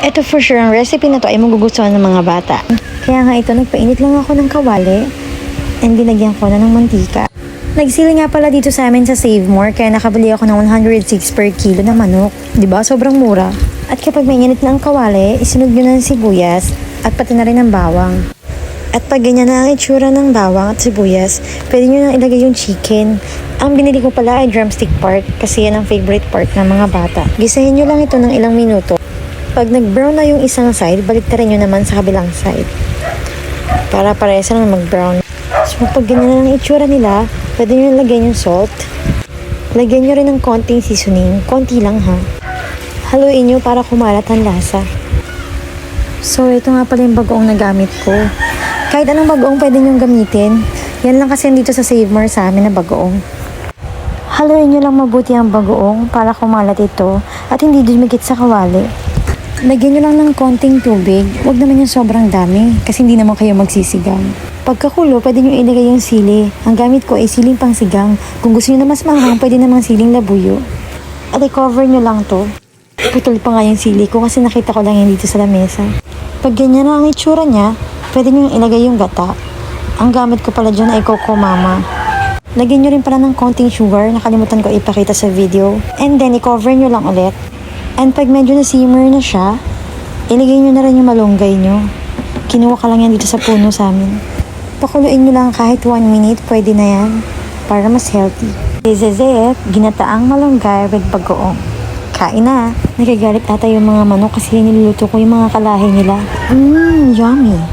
Ito for sure, ang recipe na to ay magugustuhan ng mga bata. Kaya nga ito, nagpainit lang ako ng kawali and binagyan ko na ng mantika. Nagsili nga pala dito sa amin sa Save More, kaya nakabili ako ng 106 per kilo na manok. Diba? Sobrang mura. At kapag may init na ang kawali, isunod nyo na ng sibuyas at pati na rin ng bawang. At pag ganyan na ang itsura ng bawang at sibuyas, pwede nyo nang ilagay yung chicken. Ang binili ko pala ay drumstick part kasi yan ang favorite part ng mga bata. Gisahin nyo lang ito ng ilang minuto. Pag nag-brown na yung isang side, baliktarin nyo naman sa kabilang side. Para parehas lang mag-brown. So pag ganyan na ang itsura nila, pwede nyo lagyan yung salt. Lagyan nyo rin ng konting seasoning. Konti lang ha. Haluin nyo para kumalat ang lasa. So ito nga pala yung bagoong nagamit ko. Kahit anong bagoong pwede nyong gamitin. Yan lang kasi dito sa Save More sa amin na bagoong. Haluin nyo lang mabuti ang bagoong para kumalat ito at hindi dumikit sa kawali. Lagyan nyo lang ng konting tubig. Huwag naman yung sobrang dami kasi hindi naman kayo magsisigang. Pagkakulo, pwede nyo ilagay yung sili. Ang gamit ko ay siling pangsigang. Kung gusto nyo na mas manghang, pwede namang siling labuyo. At i-cover nyo lang to. Putol pa nga yung sili ko kasi nakita ko lang yan dito sa lamesa. Pag ganyan na ang itsura niya, pwede nyo ilagay yung gata. Ang gamit ko pala dyan ay Coco Mama. Lagyan nyo rin pala ng konting sugar. Nakalimutan ko ipakita sa video. And then, i-cover nyo lang ulit. And pag medyo na-simmer na siya, ilagay nyo na rin yung malunggay nyo. Kinuha ka lang yan dito sa puno sa amin. Pakuluin nyo lang kahit 1 minute, pwede na yan. Para mas healthy. This is it. Ginataang malunggay with bagoong. Kain na. Nagagalit ata yung mga manok kasi niluluto ko yung mga kalahi nila. Yummy.